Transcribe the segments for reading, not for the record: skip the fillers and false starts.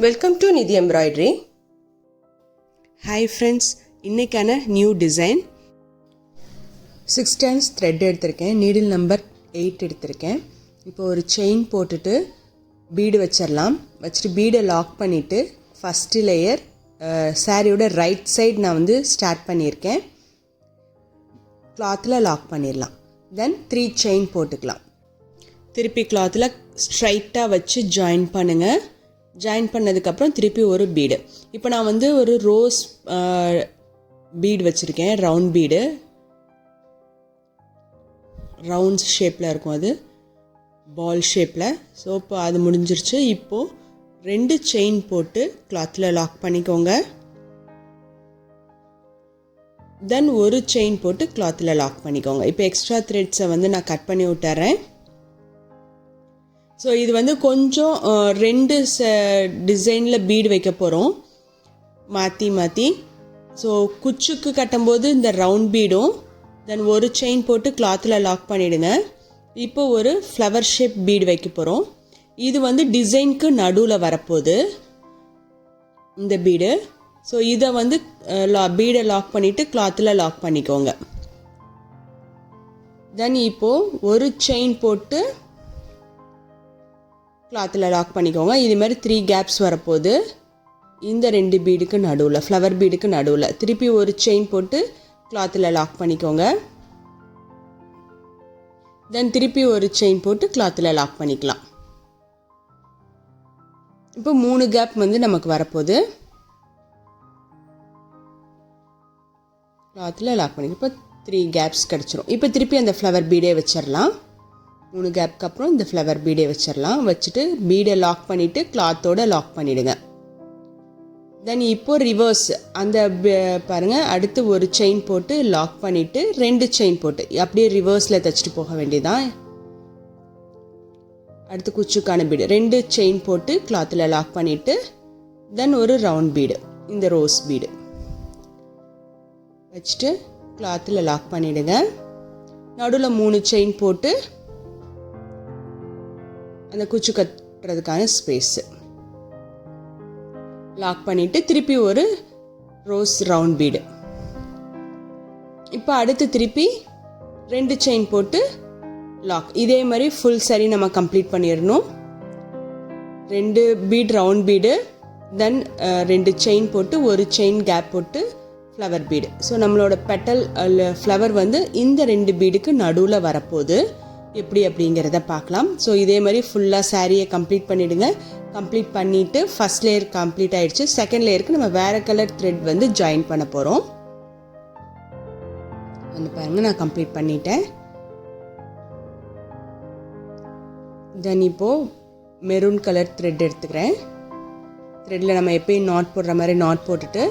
Welcome to Nidhi Embroidery. Hi friends, இன்னைக்கான new design 6 times thread எடுத்திருக்கேன். Needle number 8 எடுத்திருக்கேன். இப்போ ஒரு செயின் போட்டுட்டு பீடு வச்சிடலாம். வச்சுட்டு பீடை லாக் பண்ணிவிட்டு ஃபஸ்ட்டு லேயர் சாரியோட ரைட் சைடு நான் வந்து ஸ்டார்ட் பண்ணியிருக்கேன். கிளாத்தில் லாக் பண்ணிடலாம். தென் 3 செயின் போட்டுக்கலாம். திருப்பி கிளாத்தில் ஸ்ட்ரைட்டாக வச்சு ஜாயின் பண்ணுங்கள். ஜாயின் பண்ணதுக்கப்புறம் திருப்பி ஒரு பீடு. இப்போ நான் வந்து ஒரு ரோஸ் பீடு வச்சுருக்கேன். ரவுண்ட் பீடு, ரவுண்ட் ஷேப்பில் இருக்கும், அது பால் ஷேப்பில். ஸோ இப்போ அது முடிஞ்சிருச்சு. இப்போது 2 செயின் போட்டு கிளாத்தில் லாக் பண்ணிக்கோங்க. தென் ஒரு செயின் போட்டு கிளாத்தில் லாக் பண்ணிக்கோங்க. இப்போ எக்ஸ்ட்ரா த்ரெட்ஸை வந்து நான் கட் பண்ணி விட்டுறேன். ஸோ இது வந்து கொஞ்சம் 2 டிசைனில் பீடு வைக்க போகிறோம் மாற்றி மாற்றி. ஸோ குச்சுக்கு கட்டும்போது இந்த ரவுண்ட் பீடும் தென் ஒரு செயின் போட்டு கிளாத்தில் லாக் பண்ணிவிடுங்க. இப்போ ஒரு ஃப்ளவர் ஷேப் பீடு வைக்க போகிறோம். இது வந்து டிசைனுக்கு நடுவில் வரப்போகுது இந்த பீடு. ஸோ இதை வந்து பீடை லாக் பண்ணிவிட்டு கிளாத்தில் லாக் பண்ணிக்கோங்க. தென் இப்போது ஒரு செயின் போட்டு கிளாத்தில் லாக் பண்ணிக்கோங்க. இது மாதிரி 3 கேப்ஸ் வரப்போகுது இந்த 2 பீடுக்கு நடுவில், ஃப்ளவர் பீடுக்கு நடுவில். திருப்பி ஒரு செயின் போட்டு கிளாத்தில் லாக் பண்ணிக்கோங்க. தென் திருப்பி ஒரு செயின் போட்டு கிளாத்தில் லாக் பண்ணிக்கலாம். இப்போ 3 கேப் வந்து நமக்கு வரப்போகுது. கிளாத்தில் லாக் பண்ணிக்க இப்போ 3 கேப்ஸ் கிடச்சிரும். இப்போ திருப்பி அந்த ஃப்ளவர் பீடே வச்சிடலாம். 3 கேப்க்கு அப்புறம் இந்த ஃப்ளவர் பீடே வச்சிடலாம். வச்சுட்டு பீடை லாக் பண்ணிவிட்டு கிளாத்தோடு லாக் பண்ணிவிடுங்க. தென் இப்போது ரிவர்ஸ் அந்த பாருங்கள், அடுத்து ஒரு செயின் போட்டு லாக் பண்ணிவிட்டு 2 செயின் போட்டு அப்படியே ரிவர்ஸில் தைச்சிட்டு போக வேண்டியதான். அடுத்து குச்சுக்கான பீடு 2 செயின் போட்டு கிளாத்தில் லாக் பண்ணிவிட்டு தென் ஒரு ரவுண்ட் பீடு, இந்த ரோஸ் பீடு வச்சுட்டு கிளாத்தில் லாக் பண்ணிவிடுங்க. நடுவில் 3 செயின் போட்டு அந்த குச்சு கட்டுறதுக்கான ஸ்பேஸு லாக் பண்ணிவிட்டு திருப்பி ஒரு ரோஸ் ரவுண்ட் பீடு. இப்போ அடுத்து திருப்பி 2 செயின் போட்டு லாக். இதே மாதிரி ஃபுல் saree நம்ம கம்ப்ளீட் பண்ணிடணும். 2 பீட் ரவுண்ட் பீடு, தென் 2 செயின் போட்டு ஒரு செயின் கேப் போட்டு ஃப்ளவர் பீடு. ஸோ நம்மளோட பெட்டல் ஃப்ளவர் வந்து இந்த 2 பீடுக்கு நடுவில் வரப்போகுது. எப்படி அப்படிங்கிறத பார்க்கலாம். ஸோ இதே மாதிரி ஃபுல்லாக சாரியை கம்ப்ளீட் பண்ணிவிடுங்க. கம்ப்ளீட் பண்ணிவிட்டு ஃபஸ்ட் லேயர் கம்ப்ளீட் ஆகிடுச்சு. செகண்ட் லேயருக்கு நம்ம வேறு கலர் த்ரெட் வந்து ஜாயின் பண்ண போகிறோம். வந்து பாருங்கள், நான் கம்ப்ளீட் பண்ணிட்டேன். தென் இப்போது மெரூன் கலர் த்ரெட் எடுத்துக்கிறேன். த்ரெட்டில் நம்ம எப்பயும் நாட் போடுற மாதிரி நாட் போட்டுட்டு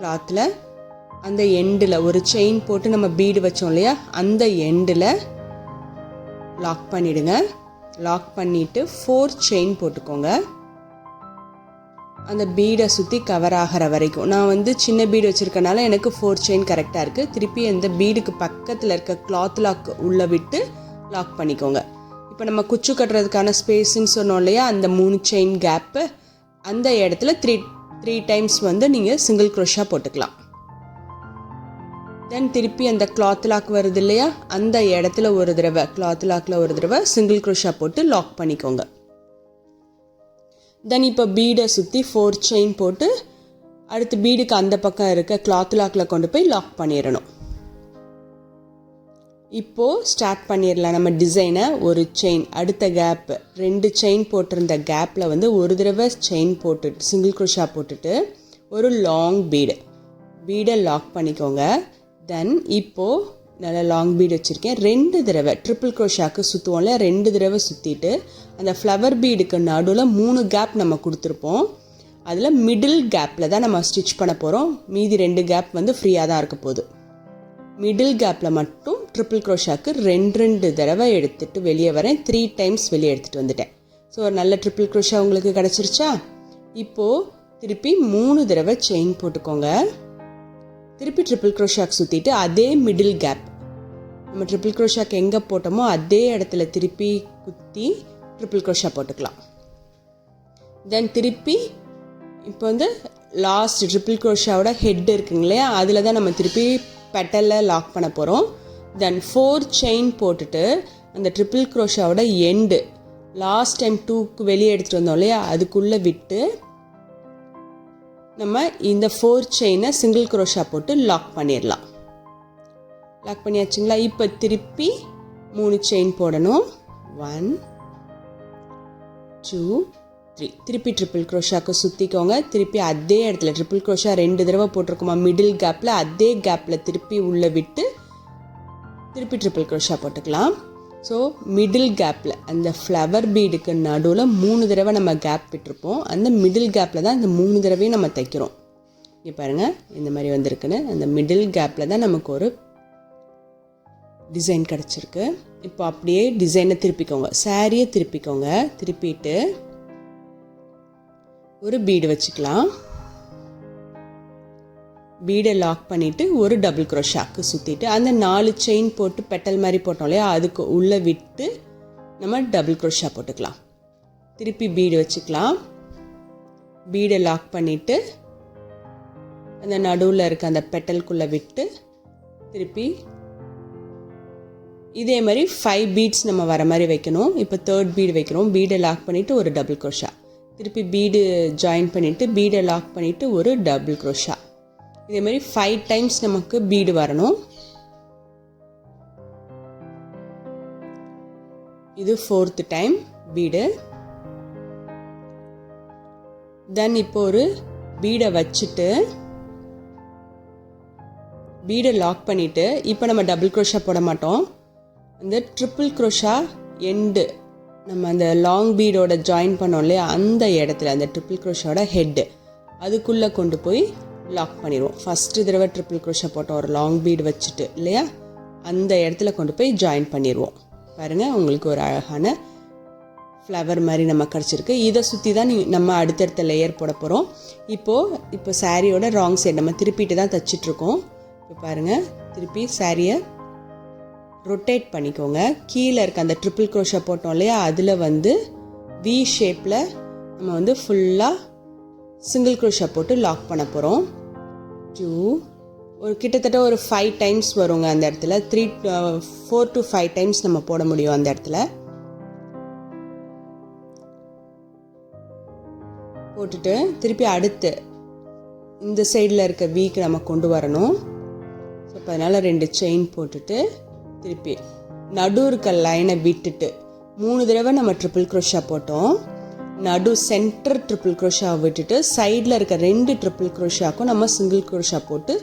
கிளாத்தில் அந்த எண்டில் ஒரு செயின் போட்டு நம்ம பீடு வச்சோம் இல்லையா, அந்த எண்டில் லாக் பண்ணிவிடுங்க. லாக் பண்ணிவிட்டு 4 செயின் போட்டுக்கோங்க. அந்த பீடை சுற்றி கவர் ஆகிற வரைக்கும். நான் வந்து சின்ன பீடு வச்சுருக்கனால எனக்கு 4 செயின் கரெக்டாக இருக்குது. திருப்பி அந்த பீடுக்கு பக்கத்தில் இருக்க கிளாத் லாக் உள்ளே விட்டு லாக் பண்ணிக்கோங்க. இப்போ நம்ம குச்சு கட்டுறதுக்கான ஸ்பேஸுன்னு சொன்னோம் இல்லையா, அந்த 3 செயின் கேப்பு, அந்த இடத்துல 3 டைம்ஸ் வந்து நீங்கள் சிங்கிள் க்ரோஷா போட்டுக்கலாம். தென் திருப்பி அந்த கிளாத் லாக் வருது இல்லையா, அந்த இடத்துல ஒரு தடவை கிளாத் லாக்கில் ஒரு தடவை சிங்கிள் க்ரோஷா போட்டு லாக் பண்ணிக்கோங்க. தென் இப்போ பீடை சுற்றி 4 செயின் போட்டு அடுத்து பீடுக்கு அந்த பக்கம் இருக்க கிளாத் லாக்கில் கொண்டு போய் லாக் பண்ணிடணும். இப்போது ஸ்டார்ட் பண்ணிடலாம் நம்ம டிசைனை. ஒரு செயின், அடுத்த கேப்பு 2 செயின் போட்டிருந்த கேப்பில் வந்து ஒரு தடவை செயின் போட்டுட்டு சிங்கிள் க்ரோஷா போட்டுட்டு ஒரு லாங் பீடை லாக் பண்ணிக்கோங்க. தென் இப்போது நல்லா லாங் பீடு வச்சுருக்கேன். 2 தடவை ட்ரிபிள் க்ரோஷாக்கு சுற்றுவோம்ல, 2 தடவை சுற்றிட்டு அந்த ஃப்ளவர் பீடுக்கு நடுவில் 3 கேப் நம்ம கொடுத்துருப்போம். அதில் மிடில் கேப்பில் தான் நம்ம ஸ்டிச் பண்ண போகிறோம். மீதி 2 கேப் வந்து ஃப்ரீயாக தான் இருக்க போகுது. மிடில் கேப்பில் மட்டும் ட்ரிபிள் க்ரோஷாக்கு 2 தடவை எடுத்துகிட்டு வெளியே வரேன். 3 டைம்ஸ் வெளியே எடுத்துகிட்டு வந்துட்டேன். ஸோ ஒரு நல்ல ட்ரிபிள் க்ரோஷா உங்களுக்கு கிடச்சிருச்சா? இப்போது திருப்பி 3 தடவை செயின் போட்டுக்கோங்க. திருப்பி ட்ரிபிள் க்ரோஷாக்கு சுற்றிட்டு அதே மிடில் கேப் நம்ம ட்ரிபிள் க்ரோஷாக்கு எங்கே போட்டோமோ அதே இடத்துல திருப்பி குத்தி ட்ரிபிள் க்ரோஷா போட்டுக்கலாம். தென் திருப்பி இப்போ வந்து லாஸ்ட் ட்ரிபிள் க்ரோஷாவோட ஹெட் இருக்குங்க இல்லையா, அதில் தான் நம்ம திருப்பி பெட்டலில் லாக் பண்ண போகிறோம். தென் 4 செயின் போட்டுட்டு அந்த ட்ரிபிள் க்ரோஷாவோட எண்டு லாஸ்ட் டைம் 2க்கு வெளியே எடுத்துகிட்டு வந்தோம் இல்லையா, அதுக்குள்ளே விட்டு நம்ம இந்த 4 செயினை சிங்கிள் க்ரோஷா போட்டு லாக் பண்ணிடலாம். லாக் பண்ணியாச்சுங்களா? இப்போ திருப்பி 3 செயின் போடணும். 1 2 3. திருப்பி ட்ரிபிள் க்ரோஷாக்கு சுற்றிக்கோங்க. திருப்பி அதே இடத்துல ட்ரிபிள் க்ரோஷா 2 தடவை போட்டிருக்கோமா, மிடில் கேப்பில் அதே கேப்பில் திருப்பி உள்ளே விட்டு திருப்பி ட்ரிபிள் க்ரோஷா போட்டுக்கலாம். ஸோ மிடில் கேப்பில் அந்த ஃப்ளவர் பீடுக்கு நடுவில் 3 தடவை நம்ம கேப் விட்டுருப்போம். அந்த மிடில் கேப்பில் தான் இந்த 3 தடவையும் நம்ம தைக்கிறோம். இங்கே பாருங்கள் இந்த மாதிரி வந்திருக்குன்னு. அந்த மிடில் கேப்பில் தான் நமக்கு ஒரு டிசைன் கிடச்சிருக்கு. இப்போ அப்படியே டிசைனை திருப்பிக்கோங்க, சாரியை திருப்பிக்கோங்க. திருப்பிட்டு ஒரு பீடு வச்சுக்கலாம். பீடை லாக் பண்ணிவிட்டு ஒரு டபுள் க்ரோஷாக்கு சுற்றிட்டு அந்த 4 செயின் போட்டு பெட்டல் மாதிரி போட்டோம் இல்லையா, அதுக்கு உள்ளே விட்டு நம்ம டபுள் க்ரோஷா போட்டுக்கலாம். திருப்பி பீடு வச்சுக்கலாம். பீடை லாக் பண்ணிவிட்டு அந்த நடுவில் இருக்க அந்த பெட்டலுக்குள்ளே விட்டு திருப்பி இதே மாதிரி 5 பீட்ஸ் நம்ம வர மாதிரி வைக்கணும். இப்போ 3rd பீடு வைக்கிறோம். பீடை லாக் பண்ணிவிட்டு ஒரு டபுள் க்ரோஷா, திருப்பி பீடு ஜாயின் பண்ணிவிட்டு பீடை லாக் பண்ணிவிட்டு ஒரு டபுள் க்ரோஷா. இதே மாதிரி 5 டைம்ஸ் நமக்கு பீடு வரணும். இது 4th டைம் பீடு. தென் இப்போ ஒரு பீடை வச்சுட்டு பீடை லாக் பண்ணிவிட்டு இப்போ நம்ம டபுள் க்ரோஷா போட மாட்டோம். அந்த ட்ரிபிள் க்ரோஷா எண்டு நம்ம அந்த லாங் பீடோட ஜாயின் பண்ணோம் இல்லையா, அந்த இடத்துல அந்த ட்ரிபிள் க்ரோஷாவோட ஹெட்டு அதுக்குள்ளே கொண்டு போய் லாக் பண்ணிடுவோம். ஃபஸ்ட்டு தடவை ட்ரிபிள் க்ரோஷா போட்டோம் ஒரு லாங் பீடு வச்சுட்டு இல்லையா, அந்த இடத்துல கொண்டு போய் ஜாயின் பண்ணிடுவோம். பாருங்கள், உங்களுக்கு ஒரு அழகான ஃப்ளவர் மாதிரி நம்ம கிடச்சிருக்கு. இதை சுற்றி தான் நம்ம அடுத்தடுத்த லேயர் போட போகிறோம். இப்போ சாரியோட ராங் சைடு நம்ம திருப்பிட்டு தான் தைச்சிட்ருக்கோம். இப்போ பாருங்கள், திருப்பி சாரியை ரொட்டேட் பண்ணிக்கோங்க. கீழே இருக்க அந்த ட்ரிபிள் க்ரோஷா போட்டோம் இல்லையா, அதில் வந்து வி ஷேப்பில் நம்ம வந்து ஃபுல்லாக சிங்கிள் க்ரோஷா போட்டு லாக் பண்ண போகிறோம். 2 ஒரு கிட்டத்தட்ட ஒரு 5 டைம்ஸ் வருங்க அந்த இடத்துல. 4 to 5 டைம்ஸ் நம்ம போட முடியும் அந்த இடத்துல. போட்டுட்டு திருப்பி அடுத்து இந்த சைடில் இருக்க வீக்கு நம்ம கொண்டு வரணும். ஸோ இப்போ அதனால் 2 செயின் போட்டுட்டு திருப்பி நடு இருக்க லைனை விட்டுட்டு 3 தடவை நம்ம ட்ரிபிள் க்ரோஷா போட்டோம். நடு சென்டர் ட்ரிபிள் க்ரோஷாவை விட்டுட்டு சைடில் இருக்க 2 ட்ரிபிள் க்ரோஷாக்கும் நம்ம சிங்கிள் க்ரோஷா போட்டு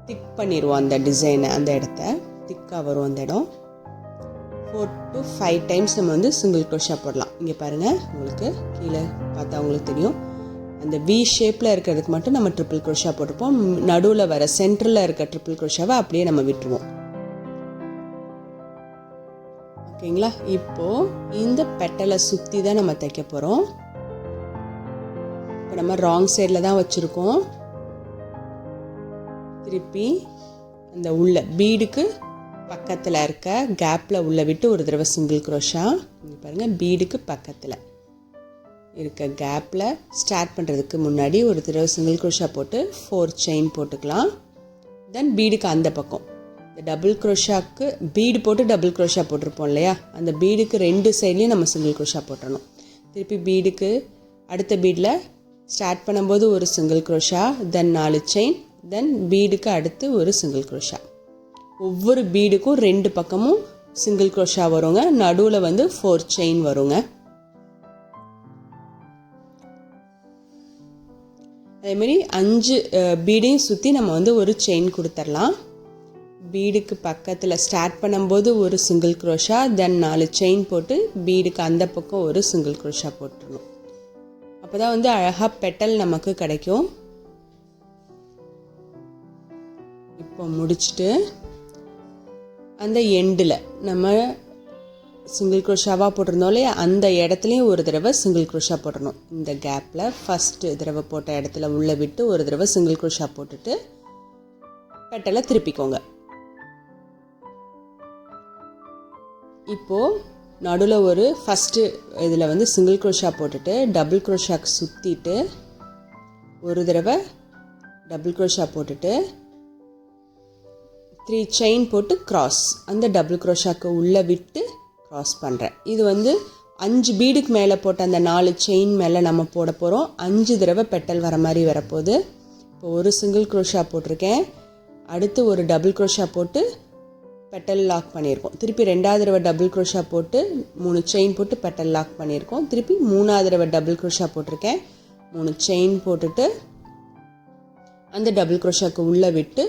திக் பண்ணிடுவோம். அந்த டிசைனை அந்த இடத்த திக்காக வரும் அந்த இடம். 4 to 5 டைம்ஸ் நம்ம வந்து சிங்கிள் க்ரோஷா போடலாம். இங்கே பாருங்கள், உங்களுக்கு கீழே பார்த்தா உங்களுக்கு தெரியும். அந்த வி ஷேப்பில் இருக்கிறதுக்கு மட்டும் நம்ம ட்ரிபிள் க்ரோஷா போட்டிருப்போம். நடுவில் வர சென்டரில் இருக்க ட்ரிபிள் க்ரோஷாவை அப்படியே நம்ம விட்டுருவோம். ஓகேங்களா? இப்போது இந்த பெட்டலை சுற்றி தான் நம்ம தைக்க போகிறோம். இப்போ நம்ம ராங் சைடில் தான் வச்சுருக்கோம். திருப்பி அந்த உள்ள பீடுக்கு பக்கத்தில் இருக்க கேப்பில் உள்ள விட்டு ஒரு தடவை சிங்கிள் க்ரோஷா. இங்கே பாருங்கள், பீடுக்கு பக்கத்தில் இருக்க கேப்பில் ஸ்டார்ட் பண்ணுறதுக்கு முன்னாடி ஒரு தடவை சிங்கிள் க்ரோஷா போட்டு 4 செயின் போட்டுக்கலாம். தென் பீடுக்கு அந்த பக்கம் இந்த டபுள் க்ரோஷாக்கு பீடு போட்டு டபுள் க்ரோஷா போட்டிருப்போம் இல்லையா, அந்த பீடுக்கு 2 சைட்லேயும் நம்ம சிங்கிள் க்ரோஷா போட்டுடணும். திருப்பி பீடுக்கு அடுத்த பீடில் ஸ்டார்ட் பண்ணும்போது ஒரு சிங்கிள் க்ரோஷா, தென் 4 செயின், தென் பீடுக்கு அடுத்து ஒரு சிங்கிள் க்ரோஷா. ஒவ்வொரு பீடுக்கும் 2 பக்கமும் சிங்கிள் க்ரோஷா வருங்க. நடுவில் வந்து 4 செயின் வருங்க. அதேமாரி 5 பீடையும் சுற்றி நம்ம வந்து ஒரு செயின் கொடுத்துடலாம். பீடுக்கு பக்கத்தில் ஸ்டார்ட் பண்ணும்போது ஒரு சிங்கிள் க்ரோஷா, தென் 4 செயின் போட்டு பீடுக்கு அந்த பக்கம் ஒரு சிங்கிள் க்ரோஷா போட்டுடணும். அப்போ தான் வந்து அழகாக பெட்டல் நமக்கு கிடைக்கும். இப்போ முடிச்சுட்டு அந்த எண்டில் நம்ம சிங்கிள் க்ரோஷாவாக போட்டிருந்தோம் இல்லையா, அந்த இடத்துலையும் ஒரு தடவை சிங்கிள் க்ரோஷா போட்டுடணும். இந்த கேப்பில் ஃபஸ்ட்டு தடவை போட்ட இடத்துல உள்ளே விட்டு ஒரு தடவை சிங்கிள் க்ரோஷா போட்டுட்டு பெட்டலை திருப்பிக்கோங்க. இப்போது நடுவில் ஒரு ஃபஸ்ட்டு இதில் வந்து சிங்கிள் க்ரோஷா போட்டுட்டு டபுள் க்ரோஷாக்கு சுற்றிட்டு ஒரு தடவை டபுள் க்ரோஷா போட்டுட்டு 3 செயின் போட்டு கிராஸ் அந்த டபுள் க்ரோஷாக்கு உள்ளே விட்டு கிராஸ் பண்ணுறேன். இது வந்து 5 பீடுக்கு மேலே போட்ட அந்த 4 செயின் மேலே நம்ம போட போகிறோம். 5 தடவை பெட்டல் வர மாதிரி வரப்போகுது. இப்போ ஒரு சிங்கிள் க்ரோஷா போட்டிருக்கேன், அடுத்து ஒரு டபுள் க்ரோஷா போட்டு பெட்டல் லாக் பண்ணியிருக்கோம். திருப்பி 2வது தடவை டபுள் க்ரோஷா போட்டு 3 செயின் போட்டு பெட்டல் லாக் பண்ணியிருக்கோம். திருப்பி 3வது தடவை டபுள் க்ரோஷா போட்டிருக்கேன், 3 செயின் போட்டுட்டு அந்த டபுள் க்ரோஷாக்கு உள்ளே விட்டு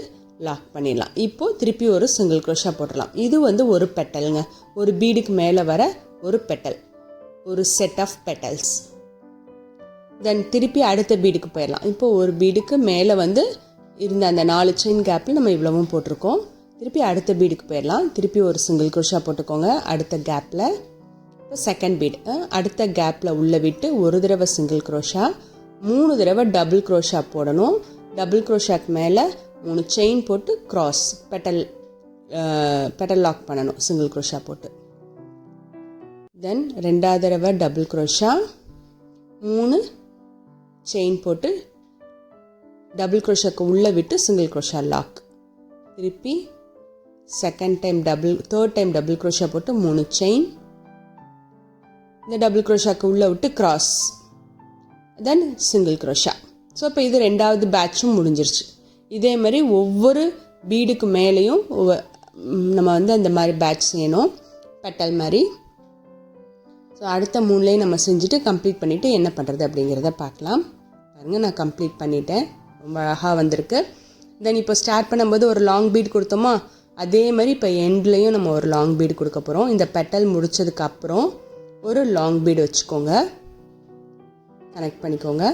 லாக் பண்ணிடலாம். இப்போது திருப்பி ஒரு சிங்கிள் க்ரோஷா போட்டுடலாம். இது வந்து ஒரு பெட்டலுங்க, ஒரு பீடுக்கு மேலே வர ஒரு பெட்டல், ஒரு செட் ஆஃப் பெட்டல்ஸ். தென் திருப்பி அடுத்த பீடுக்கு போயிடலாம். இப்போது ஒரு பீடுக்கு மேலே வந்து இருந்த அந்த 4 செயின் கேப்பில் நம்ம இவ்வளவும் போட்டிருக்கோம். திருப்பி அடுத்த பீடுக்கு போயிடலாம். திருப்பி ஒரு சிங்கிள் க்ரோஷா போட்டுக்கோங்க அடுத்த கேப்பில். இப்போ செகண்ட் பீடு அடுத்த கேப்பில் உள்ளே விட்டு ஒரு தடவை சிங்கிள் க்ரோஷா, 3 தடவை டபுள் க்ரோஷா போடணும். டபுள் க்ரோஷாக்கு மேலே 3 செயின் போட்டு கிராஸ் பெட்டல் லாக் பண்ணணும் சிங்கிள் க்ரோஷா போட்டு. தென் 2வது தடவை டபுள் க்ரோஷா, 3 செயின் போட்டு டபுள் க்ரோஷாக்கு உள்ளே விட்டு சிங்கிள் க்ரோஷா லாக். திருப்பி தேர்ட் டைம் டபுள் க்ரோஷா போட்டு 3 செயின், இந்த டபுள் க்ரோஷாக்கு உள்ளே விட்டு கிராஸ், தென் சிங்கிள் க்ரோஷா. ஸோ இப்போ இது 2வது பேட்சும் முடிஞ்சிருச்சு. இதே மாதிரி ஒவ்வொரு பீடுக்கு மேலேயும் நம்ம வந்து அந்த மாதிரி பேட்ச் செய்யணும் பெட்டல் மாதிரி. ஸோ அடுத்த 3லையும் நம்ம செஞ்சுட்டு கம்ப்ளீட் பண்ணிவிட்டு என்ன பண்ணுறது அப்படிங்கிறத பார்க்கலாம். பாருங்கள், நான் கம்ப்ளீட் பண்ணிட்டேன், ரொம்ப அழகாக வந்திருக்கு. தென் இப்போ ஸ்டார்ட் பண்ணும்போது ஒரு லாங் பீட் கொடுத்தோமா, அதே மாதிரி இப்போ எண்ட்லேயும் நம்ம ஒரு லாங் பீடு கொடுக்க போகிறோம். இந்த பெட்டல் முடித்ததுக்கப்புறம் ஒரு லாங் பீடு வச்சுக்கோங்க, கனெக்ட் பண்ணிக்கோங்க.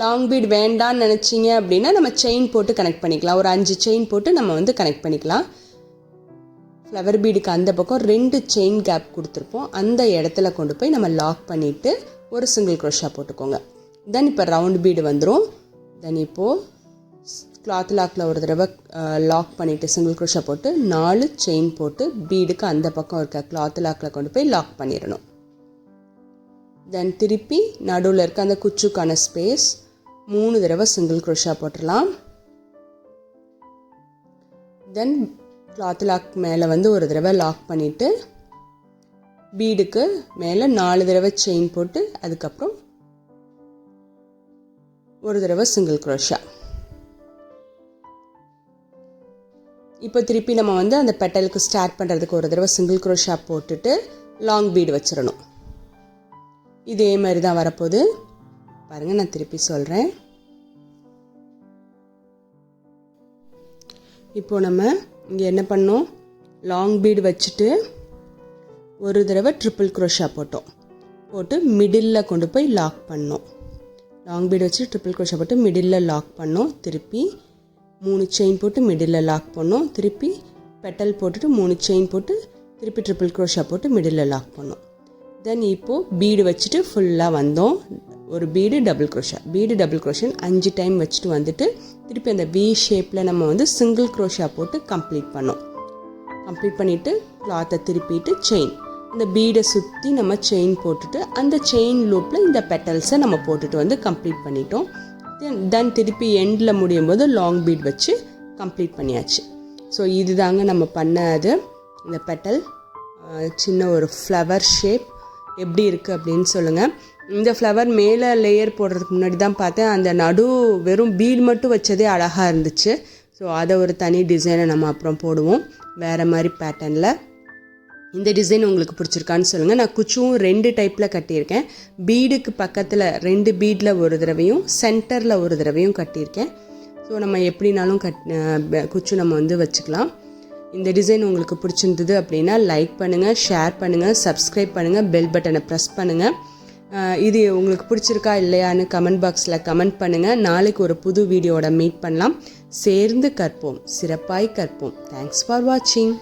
லாங் பீட் வேண்டான்னு நினச்சிங்க அப்படின்னா நம்ம செயின் போட்டு கனெக்ட் பண்ணிக்கலாம். ஒரு 5 செயின் போட்டு நம்ம வந்து கனெக்ட் பண்ணிக்கலாம். ஃப்ளவர் பீடுக்கு அந்த பக்கம் 2 செயின் கேப் கொடுத்துருப்போம், அந்த இடத்துல கொண்டு போய் நம்ம லாக் பண்ணிவிட்டு ஒரு சிங்கிள் க்ரோஷா போட்டுக்கோங்க. தென் இப்போ ரவுண்ட் பீடு வந்துடும். தென் இப்போது கிளாத் லாக்கில் ஒரு தடவை லாக் பண்ணிவிட்டு சிங்கிள் க்ரோஷா போட்டு 4 செயின் போட்டு பீடுக்கு அந்த பக்கம் இருக்க கிளாத் லாக்கில் கொண்டு போய் லாக் பண்ணிடணும். தென் திருப்பி நடுவில் இருக்க அந்த குச்சுக்கான ஸ்பேஸ் 3 தடவை சிங்கிள் க்ரோஷா போட்டுடலாம். தென் கிளாத் லாக் மேலே வந்து ஒரு தடவை லாக் பண்ணிவிட்டு பீடுக்கு மேலே 4 தடவை செயின் போட்டு அதுக்கப்புறம் ஒரு தடவை சிங்கிள் க்ரோஷா. இப்போ திருப்பி நம்ம வந்து அந்த பெட்டலுக்கு ஸ்டார்ட் பண்ணுறதுக்கு ஒரு தடவை சிங்கிள் க்ரோஷா போட்டுட்டு லாங் பீடு வச்சிடணும். இதே மாதிரி தான் வரப்போகுது. பாருங்கள், நான் திருப்பி சொல்கிறேன். இப்போ நம்ம இங்கே என்ன பண்ணோம், லாங் பீடு வச்சுட்டு ஒரு தடவை ட்ரிபிள் க்ரோஷா போட்டு மிடில் கொண்டு போய் லாக் பண்ணோம். லாங் பீடு வச்சு ட்ரிபிள் க்ரோஷா போட்டு மிடில் லாக் பண்ணோம். திருப்பி 3 செயின் போட்டு மிடில் லாக் பண்ணோம். திருப்பி பெட்டல் போட்டுட்டு 3 செயின் போட்டு திருப்பி ட்ரிபிள் க்ரோஷா போட்டு மிடில் லாக் பண்ணோம். தென் இப்போது பீடு வச்சுட்டு ஃபுல்லாக வந்தோம். ஒரு பீடு டபுள் க்ரோஷன் 5 டைம் வச்சுட்டு வந்துட்டு திருப்பி அந்த வி ஷேப்பில் நம்ம வந்து சிங்கிள் க்ரோஷா போட்டு கம்ப்ளீட் பண்ணோம். கம்ப்ளீட் பண்ணிவிட்டு கிளாத்தை திருப்பிட்டு செயின், இந்த பீடை சுற்றி நம்ம செயின் போட்டுட்டு அந்த செயின் லூப்பில் இந்த பெட்டல்ஸை நம்ம போட்டுட்டு வந்து கம்ப்ளீட் பண்ணிட்டோம். தென் திருப்பி எண்டில் முடியும் போது லாங் பீட் வச்சு கம்ப்ளீட் பண்ணியாச்சு. ஸோ இதுதாங்க நம்ம பண்ணது. இந்த பெட்டல் சின்ன ஒரு ஃப்ளவர் ஷேப் எப்படி இருக்குது அப்படின்னு சொல்லுங்கள். இந்த ஃப்ளவர் மேலே லேயர் போடுறதுக்கு முன்னாடி தான் பார்த்தேன், அந்த நடு வெறும் பீட் மட்டும் வச்சதே அழகாக இருந்துச்சு. ஸோ அதை ஒரு தனி டிசைனை நம்ம அப்புறம் போடுவோம் வேறு மாதிரி பேட்டர்னில். இந்த டிசைன் உங்களுக்கு பிடிச்சிருக்கான்னு சொல்லுங்கள். நான் குச்சுவும் 2 டைப்பில் கட்டியிருக்கேன். பீடுக்கு பக்கத்தில் 2 பீடில் ஒரு தடவையும் சென்டரில் ஒரு தடவையும் கட்டியிருக்கேன். ஸோ நம்ம எப்படினாலும் குச்சு நம்ம வந்து வச்சுக்கலாம். இந்த டிசைன் உங்களுக்கு பிடிச்சிருந்தது அப்படின்னா லைக் பண்ணுங்கள், ஷேர் பண்ணுங்கள், சப்ஸ்கிரைப் பண்ணுங்கள், பெல் பட்டனை ப்ரெஸ் பண்ணுங்கள். இது உங்களுக்கு பிடிச்சிருக்கா இல்லையான்னு கமெண்ட் பாக்ஸில் கமெண்ட் பண்ணுங்கள். நாளைக்கு ஒரு புது வீடியோவோட மீட் பண்ணலாம். சேர்ந்து கற்போம், சிறப்பாய் கற்போம். தேங்க்ஸ் ஃபார் வாட்சிங்.